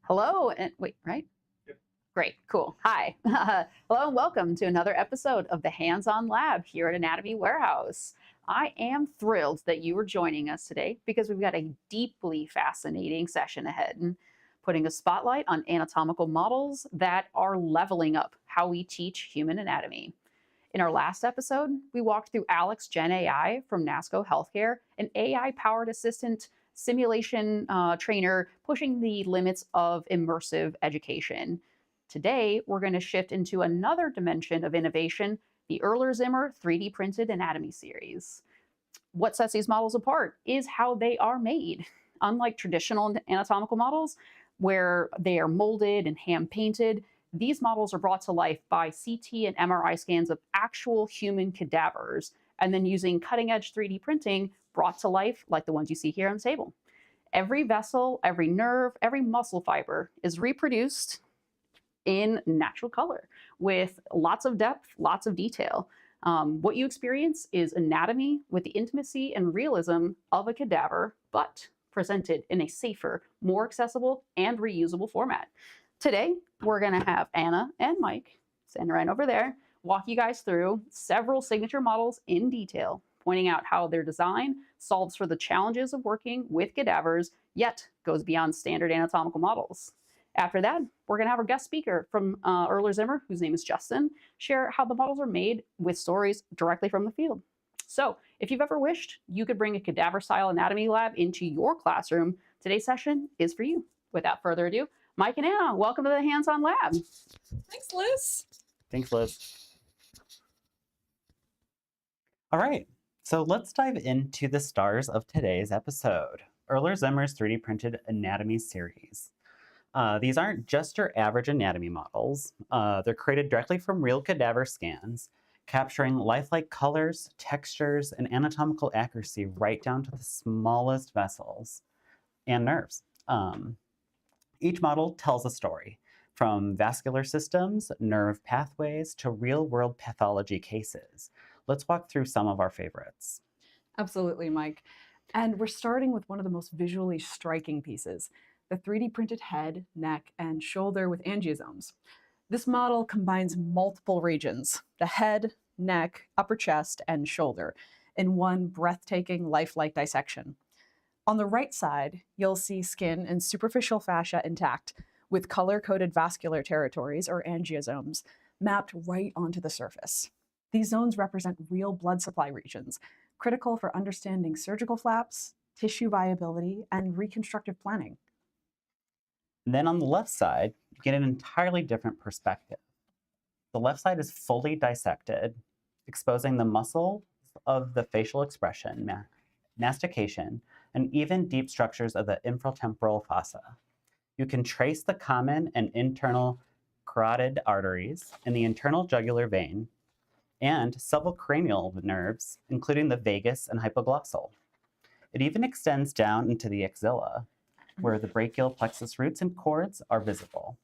Hello, and wait, right? Great, cool. Hi. Hello, and welcome to another episode of the Hands On Lab here at Anatomy Warehouse. I am thrilled that you are joining us today because we've got a deeply fascinating session ahead and putting a spotlight on anatomical models that are leveling up how we teach human anatomy. In our last episode, we walked through Alex Gen AI from NASCO Healthcare, an AI powered assistant simulation trainer pushing the limits of immersive education. Today, we're going to shift into another dimension of innovation, the Erler Zimmer 3D printed anatomy series. What sets these models apart is how they are made. Unlike traditional anatomical models, where they are molded and hand painted, these models are brought to life by CT and MRI scans of actual human cadavers, and then using cutting edge 3D printing brought to life like the ones you see here on the table. Every vessel, every nerve, every muscle fiber is reproduced in natural color with lots of depth, lots of detail. What you experience is anatomy with the intimacy and realism of a cadaver, but presented in a safer, more accessible, and reusable format. Today, we're going to have Anna and Mike, standing right over there, walk you guys through several signature models in detail, pointing out how their design solves for the challenges of working with cadavers, yet goes beyond standard anatomical models. After that, we're going to have our guest speaker from Erler Zimmer, whose name is Justin, share how the models are made with stories directly from the field. So if you've ever wished you could bring a cadaver-style anatomy lab into your classroom, today's session is for you. Without further ado, Mike and Anna, welcome to the Hands On Lab. Thanks, Liz. Thanks, Liz. All right, so let's dive into the stars of today's episode, Erler Zimmer's 3D printed anatomy series. These aren't just your average anatomy models. They're created directly from real cadaver scans, capturing lifelike colors, textures, and anatomical accuracy right down to the smallest vessels and nerves. Each model tells a story, from vascular systems, nerve pathways, to real-world pathology cases. Let's walk through some of our favorites. Absolutely, Mike. And we're starting with one of the most visually striking pieces, the 3D printed head, neck, and shoulder with angiosomes. This model combines multiple regions, the head, neck, upper chest, and shoulder, in one breathtaking, lifelike dissection. On the right side, you'll see skin and superficial fascia intact, with color-coded vascular territories, or angiosomes, mapped right onto the surface. These zones represent real blood supply regions, critical for understanding surgical flaps, tissue viability, and reconstructive planning. And then on the left side, you get an entirely different perspective. The left side is fully dissected, exposing the muscle of the facial expression, mastication, and even deep structures of the infratemporal fossa. You can trace the common and internal carotid arteries in the internal jugular vein and subcranial nerves, including the vagus and hypoglossal. It even extends down into the axilla, where the brachial plexus roots and cords are visible.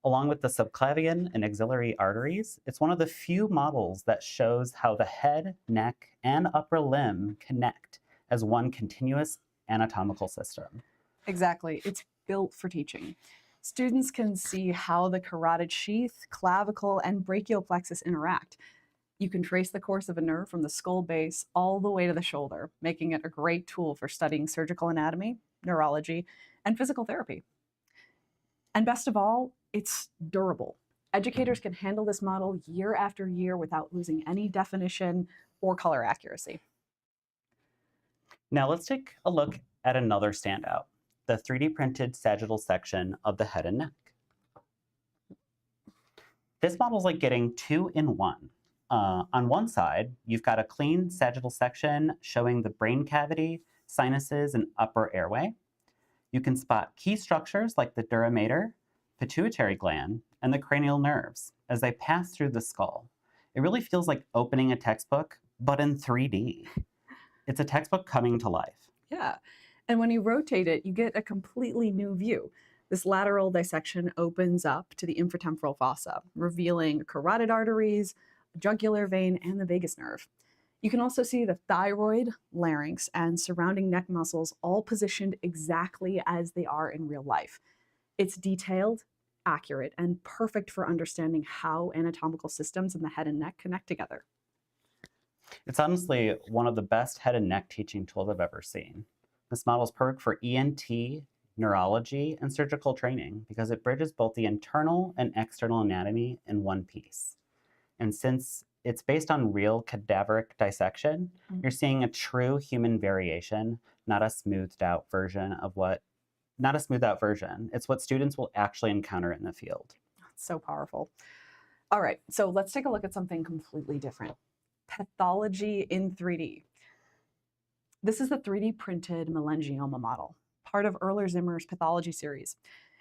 Along with the subclavian and axillary arteries, it's one of the few models that shows how the head, neck, and upper limb connect as one continuous anatomical system. Exactly. It's built for teaching. Students can see how the carotid sheath, clavicle, and brachial plexus interact. You can trace the course of a nerve from the skull base all the way to the shoulder, making it a great tool for studying surgical anatomy, neurology, and physical therapy. And best of all, it's durable. Educators can handle this model year after year without losing any definition or color accuracy. Now let's take a look at another standout, the 3D printed sagittal section of the head and neck. This model's like getting two in one. On one side, you've got a clean sagittal section showing the brain cavity, sinuses, and upper airway. You can spot key structures like the dura mater, pituitary gland, and the cranial nerves as they pass through the skull. It really feels like opening a textbook, but in 3D. It's a textbook coming to life. Yeah, and when you rotate it, you get a completely new view. This lateral dissection opens up to the infratemporal fossa, revealing carotid arteries, jugular vein, and the vagus nerve. You can also see the thyroid, larynx, and surrounding neck muscles all positioned exactly as they are in real life. It's detailed, accurate, and perfect for understanding how anatomical systems in the head and neck connect together. It's honestly one of the best head and neck teaching tools I've ever seen. This model is perfect for ENT, neurology, and surgical training because it bridges both the internal and external anatomy in one piece. And since it's based on real cadaveric dissection, you're seeing a true human variation, not a smoothed out version. It's what students will actually encounter in the field. It's so powerful. All right, so let's take a look at something completely different. Pathology in 3D. This is the 3D printed meningioma model, part of Erler Zimmer's pathology series.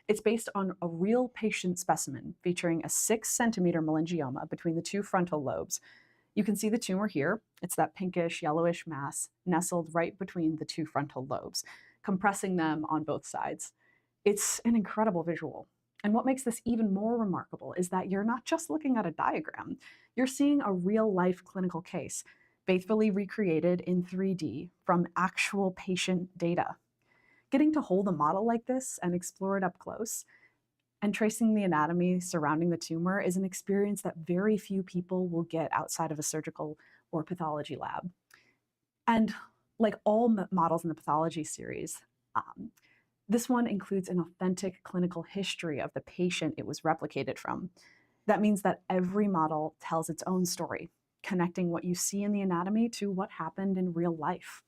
It's based on a real patient specimen featuring a 6-centimeter meningioma between the 2 frontal lobes. You can see the tumor here. It's that pinkish, yellowish mass nestled right between the 2 frontal lobes, compressing them on both sides. It's an incredible visual. And what makes this even more remarkable is that you're not just looking at a diagram, you're seeing a real-life clinical case, faithfully recreated in 3D from actual patient data. Getting to hold a model like this and explore it up close and tracing the anatomy surrounding the tumor is an experience that very few people will get outside of a surgical or pathology lab. And like all models in the pathology series, this one includes an authentic clinical history of the patient it was replicated from. That means that every model tells its own story, connecting what you see in the anatomy to what happened in real life.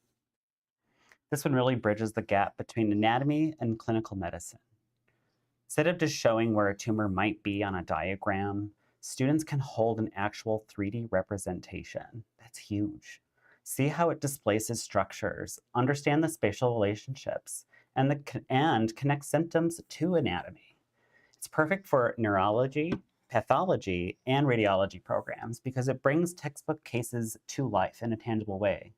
This one really bridges the gap between anatomy and clinical medicine. Instead of just showing where a tumor might be on a diagram, students can hold an actual 3D representation. That's huge. See how it displaces structures, understand the spatial relationships, and connect symptoms to anatomy. It's perfect for neurology, pathology, and radiology programs because it brings textbook cases to life in a tangible way.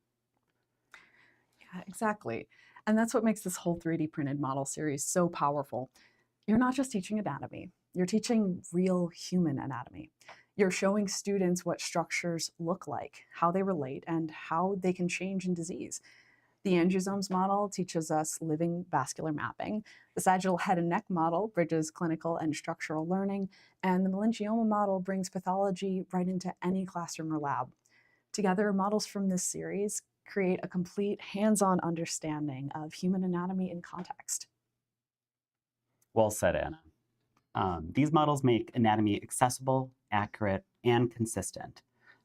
Yeah, exactly. And that's what makes this whole 3D printed model series so powerful. You're not just teaching anatomy, you're teaching real human anatomy. You're showing students what structures look like, how they relate, and how they can change in disease. The angiosomes model teaches us living vascular mapping. The sagittal head and neck model bridges clinical and structural learning, and the meningioma model brings pathology right into any classroom or lab. Together, models from this series create a complete hands-on understanding of human anatomy in context. Well said, Anna. These models make anatomy accessible, accurate, and consistent.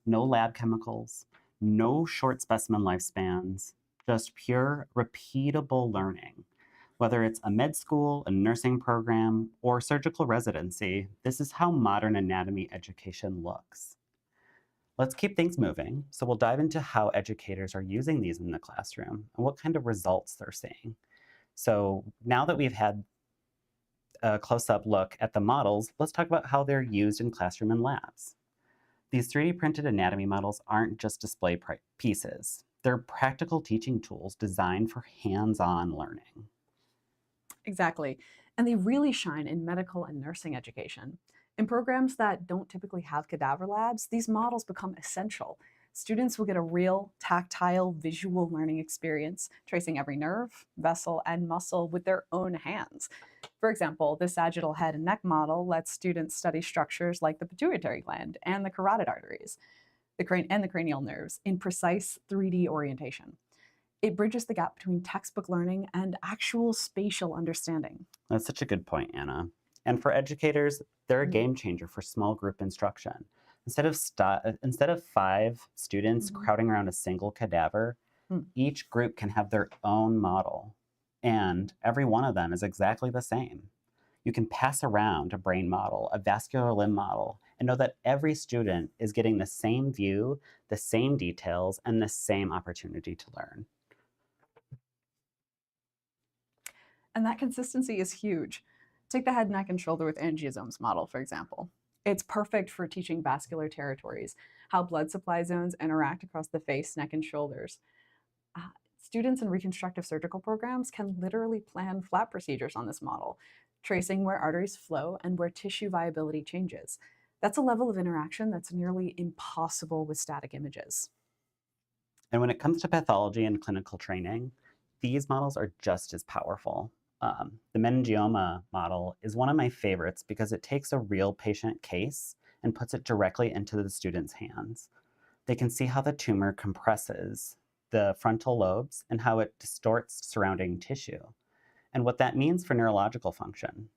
No lab chemicals, no short specimen lifespans, just pure, repeatable learning. Whether it's a med school, a nursing program, or surgical residency, this is how modern anatomy education looks. Let's keep things moving. So we'll dive into how educators are using these in the classroom and what kind of results they're seeing. So now that we've had a close-up look at the models, let's talk about how they're used in classroom and labs. These 3D printed anatomy models aren't just display pieces. They're practical teaching tools designed for hands-on learning. Exactly. And they really shine in medical and nursing education. In programs that don't typically have cadaver labs, these models become essential. Students will get a real, tactile, visual learning experience, tracing every nerve, vessel, and muscle with their own hands. For example, the sagittal head and neck model lets students study structures like the pituitary gland and the carotid arteries, the cranial nerves in precise 3D orientation. It bridges the gap between textbook learning and actual spatial understanding. That's such a good point, Anna. And for educators, they're a game changer for small group instruction. Instead of 5 students crowding around a single cadaver, each group can have their own model, and every one of them is exactly the same. You can pass around a brain model, a vascular limb model, and know that every student is getting the same view, the same details, and the same opportunity to learn. And that consistency is huge. Take the head, neck, and shoulder with angiosomes model, for example. It's perfect for teaching vascular territories, how blood supply zones interact across the face, neck, and shoulders. Students in reconstructive surgical programs can literally plan flap procedures on this model, tracing where arteries flow and where tissue viability changes. That's a level of interaction that's nearly impossible with static images. And when it comes to pathology and clinical training, these models are just as powerful. The meningioma model is one of my favorites because it takes a real patient case and puts it directly into the student's hands. They can see how the tumor compresses the frontal lobes and how it distorts surrounding tissue, and what that means for neurological function.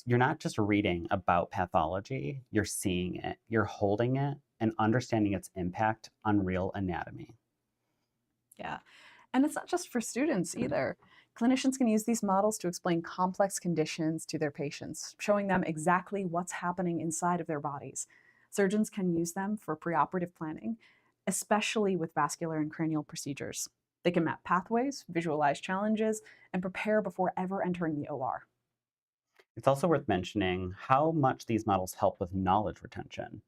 You're not just reading about pathology, you're seeing it, you're holding it, and understanding its impact on real anatomy. Yeah. And it's not just for students either. Clinicians can use these models to explain complex conditions to their patients, showing them exactly what's happening inside of their bodies. Surgeons can use them for preoperative planning, especially with vascular and cranial procedures. They can map pathways, visualize challenges, and prepare before ever entering the OR. It's also worth mentioning how much these models help with knowledge retention.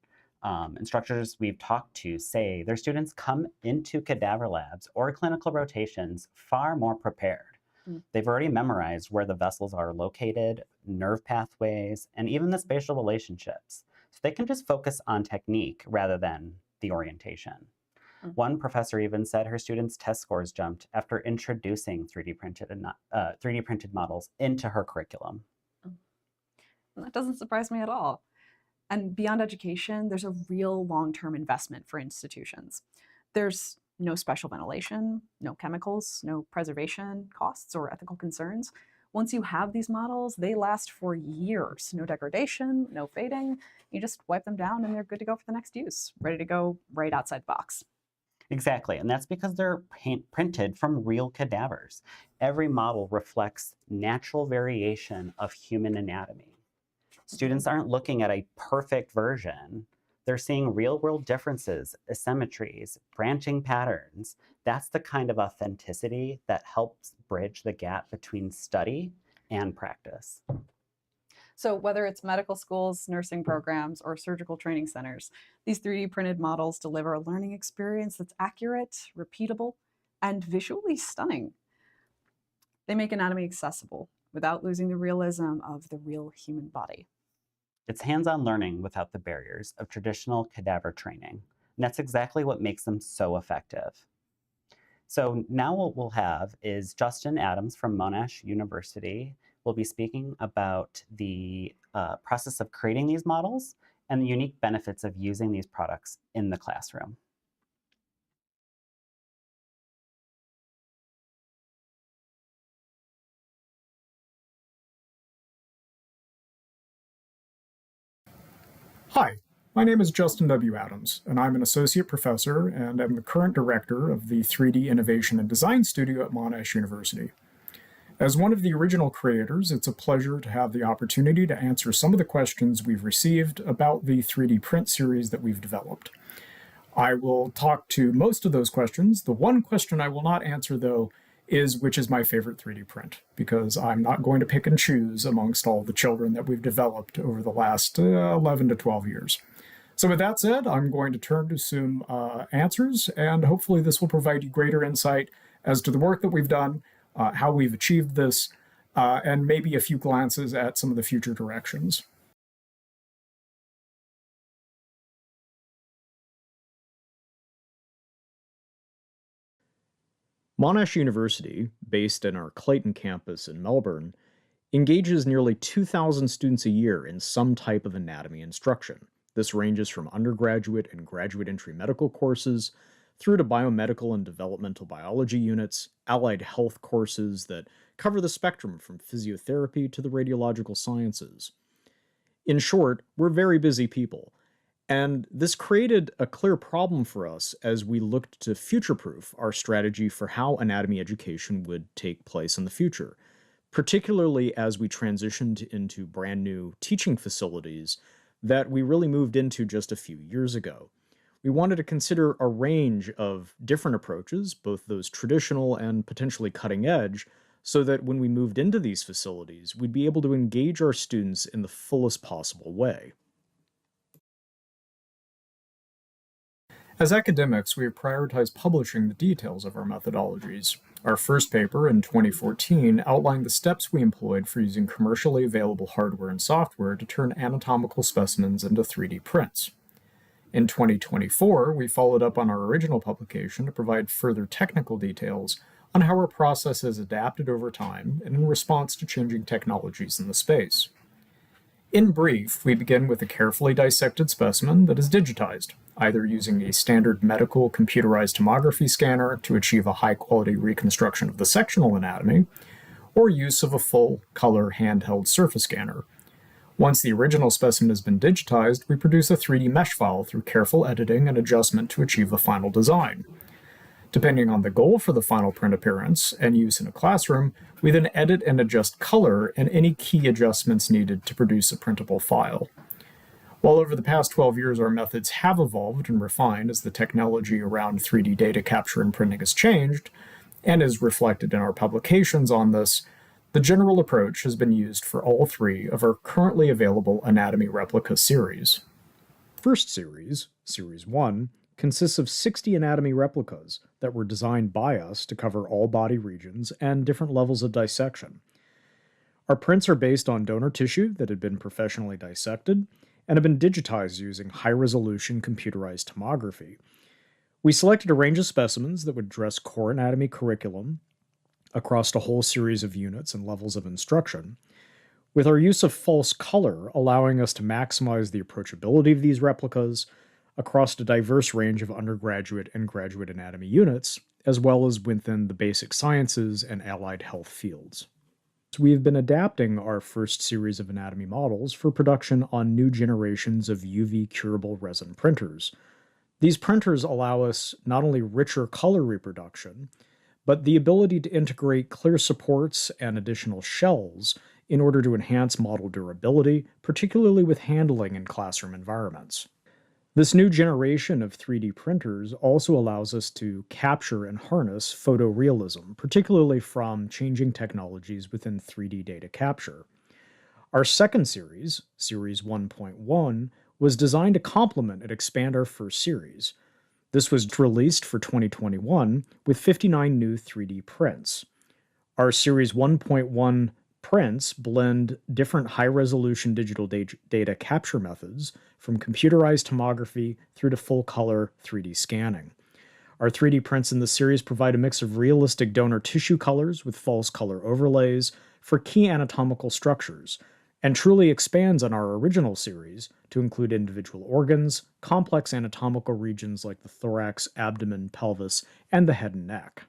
Instructors we've talked to say their students come into cadaver labs or clinical rotations far more prepared. They've already memorized where the vessels are located, nerve pathways, and even the spatial relationships. So they can just focus on technique rather than the orientation. One professor even said her students' test scores jumped after introducing 3D printed models into her curriculum. That doesn't surprise me at all. And beyond education, there's a real long-term investment for institutions. There's no special ventilation, no chemicals, no preservation costs or ethical concerns. Once you have these models, they last for years. No degradation, no fading. You just wipe them down and they're good to go for the next use, ready to go right outside the box. Exactly, and that's because they're printed from real cadavers. Every model reflects natural variation of human anatomy. Students aren't looking at a perfect version. They're seeing real-world differences, asymmetries, branching patterns. That's the kind of authenticity that helps bridge the gap between study and practice. So whether it's medical schools, nursing programs, or surgical training centers, these 3D printed models deliver a learning experience that's accurate, repeatable, and visually stunning. They make anatomy accessible without losing the realism of the real human body. It's hands-on learning without the barriers of traditional cadaver training. And that's exactly what makes them so effective. So now what we'll have is Justin Adams from Monash University will be speaking about the process of creating these models and the unique benefits of using these products in the classroom. Hi, my name is Justin W. Adams, and I'm an associate professor and I'm the current director of the 3D Innovation and Design Studio at Monash University. As one of the original creators, it's a pleasure to have the opportunity to answer some of the questions we've received about the 3D print series that we've developed. I will talk to most of those questions. The one question I will not answer, though, is which is my favorite 3D print, because I'm not going to pick and choose amongst all the children that we've developed over the last 11 to 12 years. So with that said, I'm going to turn to some answers, and hopefully this will provide you greater insight as to the work that we've done, how we've achieved this, and maybe a few glances at some of the future directions. Monash University, based in our Clayton campus in Melbourne, engages nearly 2,000 students a year in some type of anatomy instruction. This ranges from undergraduate and graduate entry medical courses through to biomedical and developmental biology units, allied health courses that cover the spectrum from physiotherapy to the radiological sciences. In short, we're very busy people. And this created a clear problem for us as we looked to future-proof our strategy for how anatomy education would take place in the future, particularly as we transitioned into brand new teaching facilities that we really moved into just a few years ago. We wanted to consider a range of different approaches, both those traditional and potentially cutting edge, so that when we moved into these facilities, we'd be able to engage our students in the fullest possible way. As academics, we have prioritized publishing the details of our methodologies. Our first paper in 2014 outlined the steps we employed for using commercially available hardware and software to turn anatomical specimens into 3D prints. In 2024, we followed up on our original publication to provide further technical details on how our process has adapted over time and in response to changing technologies in the space. In brief, we begin with a carefully dissected specimen that is digitized, either using a standard medical computerized tomography scanner to achieve a high-quality reconstruction of the sectional anatomy, or use of a full-color handheld surface scanner. Once the original specimen has been digitized, we produce a 3D mesh file through careful editing and adjustment to achieve the final design. Depending on the goal for the final print appearance and use in a classroom, we then edit and adjust color and any key adjustments needed to produce a printable file. While over the past 12 years our methods have evolved and refined as the technology around 3D data capture and printing has changed, and is reflected in our publications on this, the general approach has been used for all three of our currently available anatomy replica series. First series, Series 1, consists of 60 anatomy replicas that were designed by us to cover all body regions and different levels of dissection. Our prints are based on donor tissue that had been professionally dissected and have been digitized using high-resolution computerized tomography. We selected a range of specimens that would address core anatomy curriculum across a whole series of units and levels of instruction, with our use of false color allowing us to maximize the approachability of these replicas across a diverse range of undergraduate and graduate anatomy units, as well as within the basic sciences and allied health fields. So we have been adapting our first series of anatomy models for production on new generations of UV curable resin printers. These printers allow us not only richer color reproduction, but the ability to integrate clear supports and additional shells in order to enhance model durability, particularly with handling in classroom environments. This new generation of 3D printers also allows us to capture and harness photorealism, particularly from changing technologies within 3D data capture. Our second series, Series 1.1, was designed to complement and expand our first series. This was released for 2021 with 59 new 3D prints. Our Series 1.1 prints blend different high-resolution digital data capture methods from computerized tomography through to full-color 3D scanning. Our 3D prints in the series provide a mix of realistic donor tissue colors with false color overlays for key anatomical structures, and truly expands on our original series to include individual organs, complex anatomical regions like the thorax, abdomen, pelvis, and the head and neck.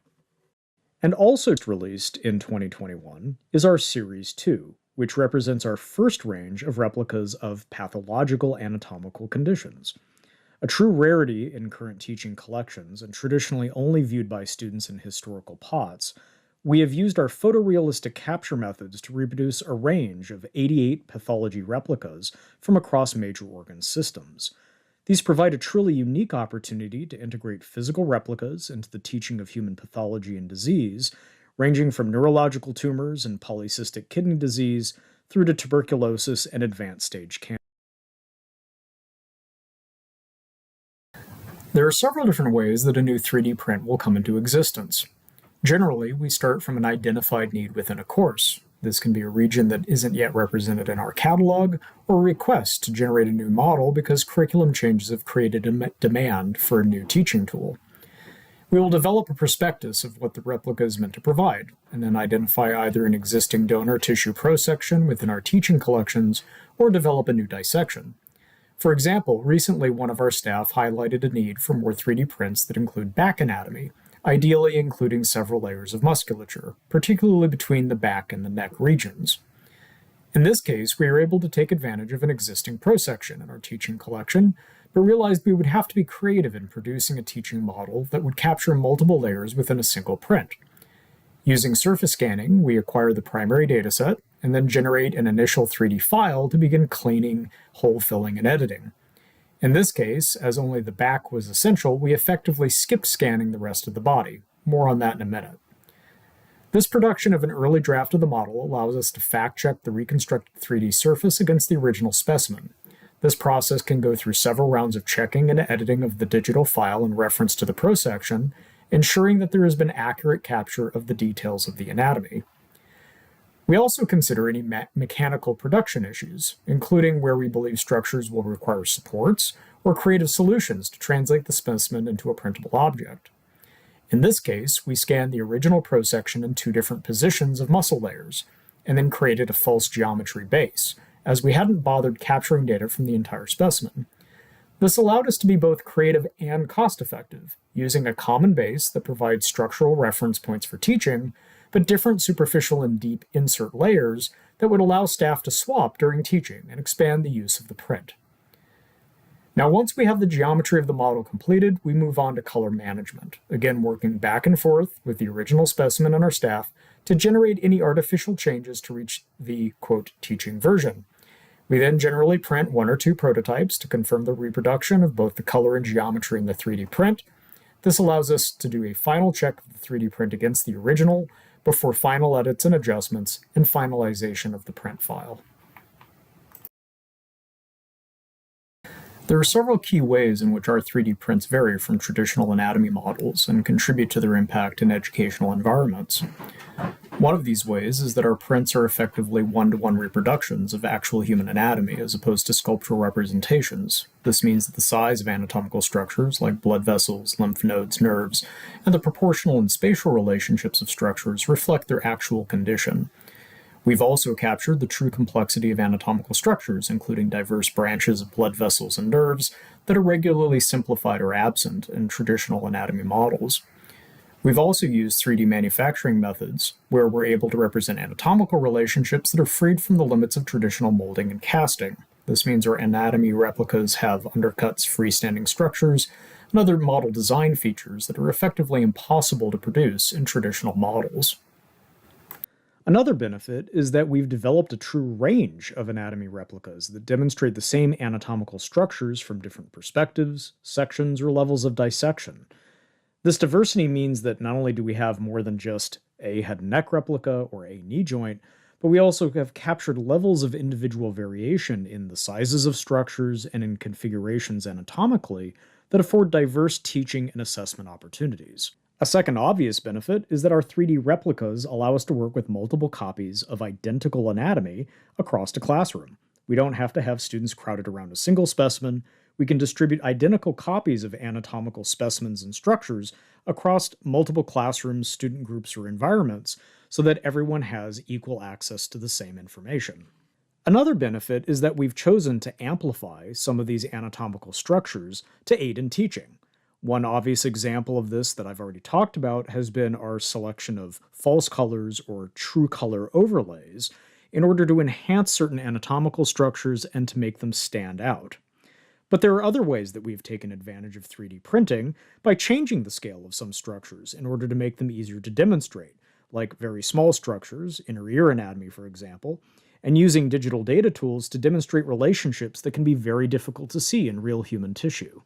And also released in 2021 is our Series 2, which represents our first range of replicas of pathological anatomical conditions. A true rarity in current teaching collections and traditionally only viewed by students in historical pots, we have used our photorealistic capture methods to reproduce a range of 88 pathology replicas from across major organ systems. These provide a truly unique opportunity to integrate physical replicas into the teaching of human pathology and disease, ranging from neurological tumors and polycystic kidney disease through to tuberculosis and advanced stage cancer. There are several different ways that a new 3D print will come into existence. Generally, we start from an identified need within a course. This can be a region that isn't yet represented in our catalog, or a request to generate a new model because curriculum changes have created a demand for a new teaching tool. We will develop a prospectus of what the replica is meant to provide, and then identify either an existing donor tissue prosection within our teaching collections, or develop a new dissection. For example, recently one of our staff highlighted a need for more 3D prints that include back anatomy, ideally including several layers of musculature, particularly between the back and the neck regions. In this case, we were able to take advantage of an existing prosection in our teaching collection, but realized we would have to be creative in producing a teaching model that would capture multiple layers within a single print. Using surface scanning, we acquire the primary dataset and then generate an initial 3D file to begin cleaning, hole filling, and editing. In this case, as only the back was essential, we effectively skipped scanning the rest of the body. More on that in a minute. This production of an early draft of the model allows us to fact-check the reconstructed 3D surface against the original specimen. This process can go through several rounds of checking and editing of the digital file in reference to the prosection, ensuring that there has been accurate capture of the details of the anatomy. We also consider any mechanical production issues, including where we believe structures will require supports or creative solutions to translate the specimen into a printable object. In this case, we scanned the original prosection in 2 different positions of muscle layers, and then created a false geometry base, as we hadn't bothered capturing data from the entire specimen. This allowed us to be both creative and cost-effective, using a common base that provides structural reference points for teaching, but different superficial and deep insert layers that would allow staff to swap during teaching and expand the use of the print. Now, once we have the geometry of the model completed, we move on to color management, again working back and forth with the original specimen and our staff to generate any artificial changes to reach the, quote, teaching version. We then generally print 1 or 2 prototypes to confirm the reproduction of both the color and geometry in the 3D print. This allows us to do a final check of the 3D print against the original before final edits and adjustments and finalization of the print file. There are several key ways in which our 3D prints vary from traditional anatomy models and contribute to their impact in educational environments. One of these ways is that our prints are effectively one-to-one reproductions of actual human anatomy as opposed to sculptural representations. This means that the size of anatomical structures like blood vessels, lymph nodes, nerves, and the proportional and spatial relationships of structures reflect their actual condition. We've also captured the true complexity of anatomical structures, including diverse branches of blood vessels and nerves that are regularly simplified or absent in traditional anatomy models. We've also used 3D manufacturing methods, where we're able to represent anatomical relationships that are freed from the limits of traditional molding and casting. This means our anatomy replicas have undercuts, freestanding structures, and other model design features that are effectively impossible to produce in traditional models. Another benefit is that we've developed a true range of anatomy replicas that demonstrate the same anatomical structures from different perspectives, sections, or levels of dissection. This diversity means that not only do we have more than just a head and neck replica or a knee joint, but we also have captured levels of individual variation in the sizes of structures and in configurations anatomically that afford diverse teaching and assessment opportunities. A second obvious benefit is that our 3D replicas allow us to work with multiple copies of identical anatomy across a classroom. We don't have to have students crowded around a single specimen. We can distribute identical copies of anatomical specimens and structures across multiple classrooms, student groups, or environments so that everyone has equal access to the same information. Another benefit is that we've chosen to amplify some of these anatomical structures to aid in teaching. One obvious example of this that I've already talked about has been our selection of false colors or true color overlays in order to enhance certain anatomical structures and to make them stand out. But there are other ways that we've taken advantage of 3D printing by changing the scale of some structures in order to make them easier to demonstrate, like very small structures, inner ear anatomy for example, and using digital data tools to demonstrate relationships that can be very difficult to see in real human tissue.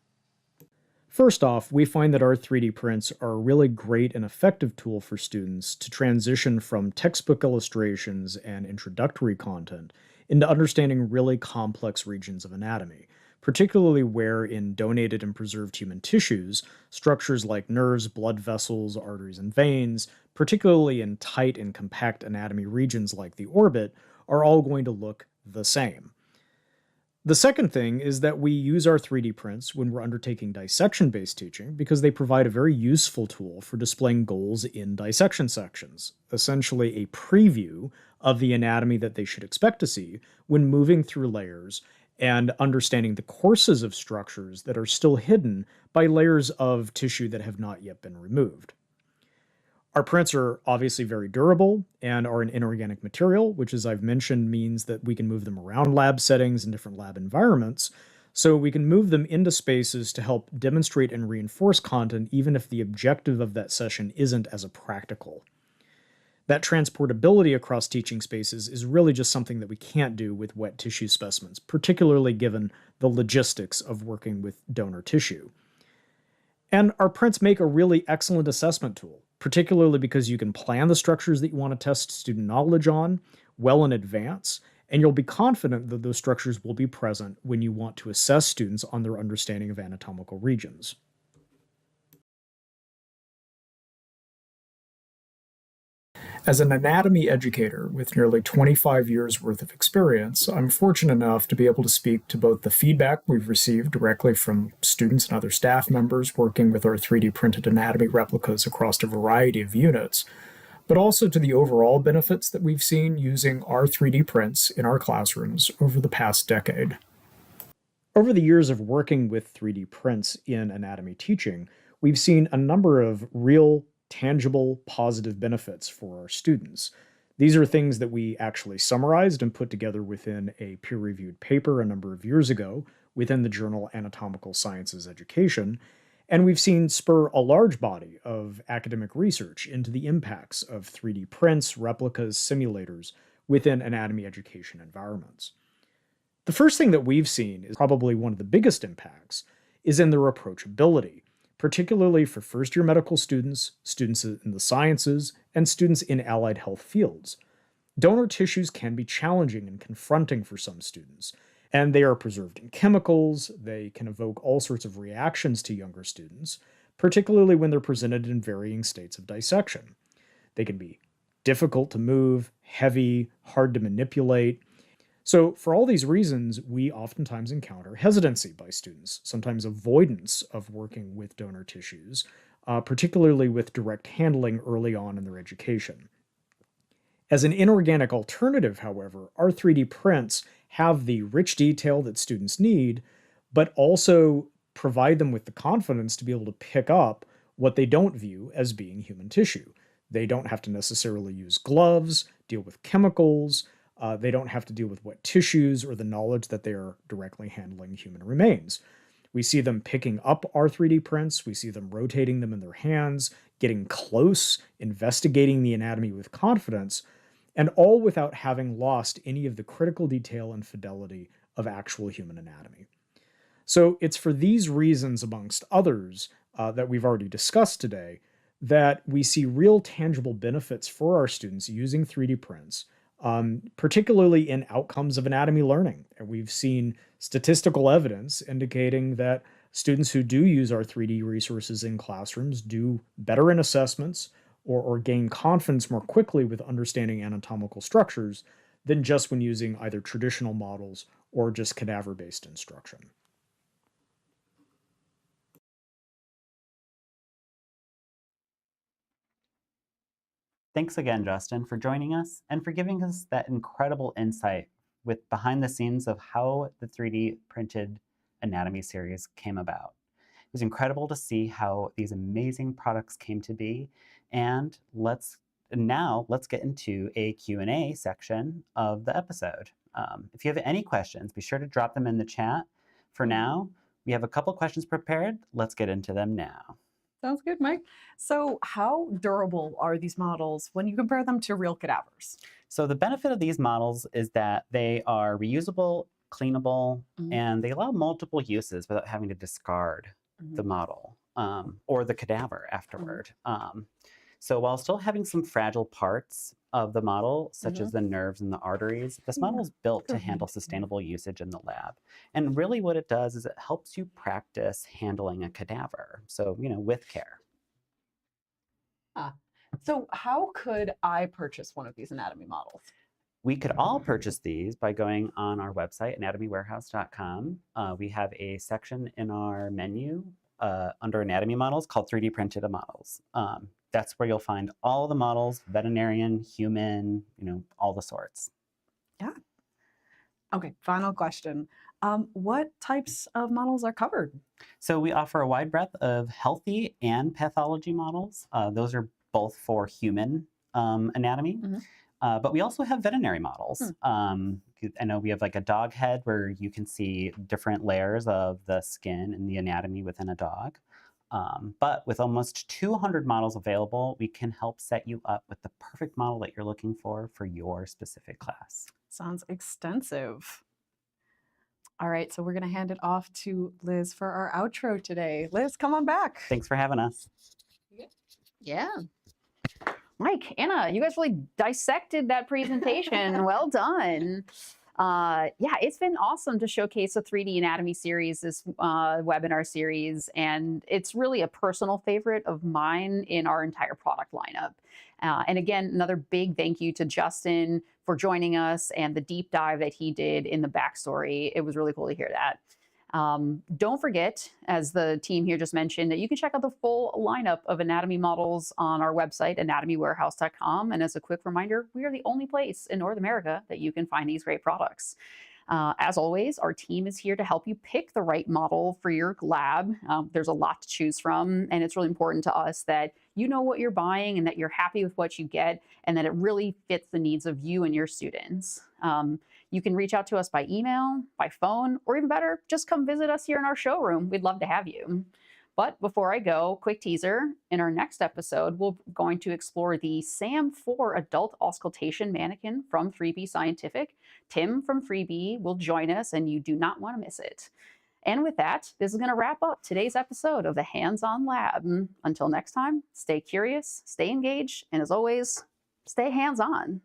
First off, we find that our 3D prints are a really great and effective tool for students to transition from textbook illustrations and introductory content into understanding really complex regions of anatomy, particularly where in donated and preserved human tissues, structures like nerves, blood vessels, arteries, and veins, particularly in tight and compact anatomy regions like the orbit, are all going to look the same. The second thing is that we use our 3D prints when we're undertaking dissection-based teaching because they provide a very useful tool for displaying goals in dissection sections, essentially a preview of the anatomy that they should expect to see when moving through layers and understanding the courses of structures that are still hidden by layers of tissue that have not yet been removed. Our prints are obviously very durable and are an inorganic material, which, as I've mentioned, means that we can move them around lab settings and different lab environments, so we can move them into spaces to help demonstrate and reinforce content even if the objective of that session isn't as a practical. That transportability across teaching spaces is really just something that we can't do with wet tissue specimens, particularly given the logistics of working with donor tissue. And our prints make a really excellent assessment tool, particularly because you can plan the structures that you want to test student knowledge on well in advance, and you'll be confident that those structures will be present when you want to assess students on their understanding of anatomical regions. As an anatomy educator with nearly 25 years worth of experience, I'm fortunate enough to be able to speak to both the feedback we've received directly from students and other staff members working with our 3D printed anatomy replicas across a variety of units, but also to the overall benefits that we've seen using our 3D prints in our classrooms over the past decade. Over the years of working with 3D prints in anatomy teaching, we've seen a number of real, tangible, positive benefits for our students. These are things that we actually summarized and put together within a peer-reviewed paper a number of years ago within the journal Anatomical Sciences Education, and we've seen spur a large body of academic research into the impacts of 3D prints, replicas, simulators within anatomy education environments. The first thing that we've seen is probably one of the biggest impacts is in their approachability, particularly for first-year medical students, students in the sciences, and students in allied health fields. Donor tissues can be challenging and confronting for some students, and they are preserved in chemicals. They can evoke all sorts of reactions to younger students, particularly when they're presented in varying states of dissection. They can be difficult to move, heavy, hard to manipulate. So for all these reasons, we oftentimes encounter hesitancy by students, sometimes avoidance of working with donor tissues, particularly with direct handling early on in their education. As an inorganic alternative, however, our 3D prints have the rich detail that students need, but also provide them with the confidence to be able to pick up what they don't view as being human tissue. They don't have to necessarily use gloves, deal with chemicals. They don't have to deal with wet tissues or the knowledge that they are directly handling human remains. We see them picking up our 3D prints. We see them rotating them in their hands, getting close, investigating the anatomy with confidence, and all without having lost any of the critical detail and fidelity of actual human anatomy. So it's for these reasons, amongst others, that we've already discussed today, that we see real tangible benefits for our students using 3D prints, particularly in outcomes of anatomy learning. And we've seen statistical evidence indicating that students who do use our 3D resources in classrooms do better in assessments or gain confidence more quickly with understanding anatomical structures than just when using either traditional models or just cadaver-based instruction. Thanks again, Justin, for joining us and for giving us that incredible insight with behind the scenes of how the 3D printed anatomy series came about. It was incredible to see how these amazing products came to be. And now let's get into a Q&A section of the episode. If you have any questions, be sure to drop them in the chat. For now, we have a couple questions prepared. Let's get into them now. Sounds good, Mike. So how durable are these models when you compare them to real cadavers? So the benefit of these models is that they are reusable, cleanable, and they allow multiple uses without having to discard the model or the cadaver afterward. So while still having some fragile parts of the model, such as the nerves and the arteries, this model is built to handle sustainable usage in the lab. And really what it does is it helps you practice handling a cadaver. So, with care. So how could I purchase one of these anatomy models? We could all purchase these by going on our website, anatomywarehouse.com. We have a section in our menu under anatomy models called 3D printed models. That's where you'll find all the models, veterinarian, human, all the sorts. Yeah. Okay, final question. What types of models are covered? So we offer a wide breadth of healthy and pathology models. Those are both for human anatomy. But we also have veterinary models. I know we have like a dog head where you can see different layers of the skin and the anatomy within a dog. But with almost 200 models available, we can help set you up with the perfect model that you're looking for your specific class. Sounds extensive. All right, so we're going to hand it off to Liz for our outro today. Liz, come on back. Thanks for having us. Yeah. Mike, Anna, you guys really dissected that presentation. Well done. Yeah, it's been awesome to showcase a 3D anatomy series, this webinar series, and it's really a personal favorite of mine in our entire product lineup. And again, another big thank you to Justin for joining us and the deep dive that he did in the backstory. It was really cool to hear that. Don't forget, as the team here just mentioned, that you can check out the full lineup of anatomy models on our website, anatomywarehouse.com. And as a quick reminder, we are the only place in North America that you can find these great products. As always, our team is here to help you pick the right model for your lab. There's a lot to choose from, and it's really important to us that you know what you're buying and that you're happy with what you get and that it really fits the needs of you and your students. You can reach out to us by email, by phone, or even better, just come visit us here in our showroom. We'd love to have you. But before I go, quick teaser. In our next episode, we're going to explore the SAM4 adult auscultation mannequin from 3B Scientific. Tim from 3B will join us, and you do not want to miss it. And with that, this is going to wrap up today's episode of the Hands-On Lab. Until next time, stay curious, stay engaged, and as always, stay hands-on.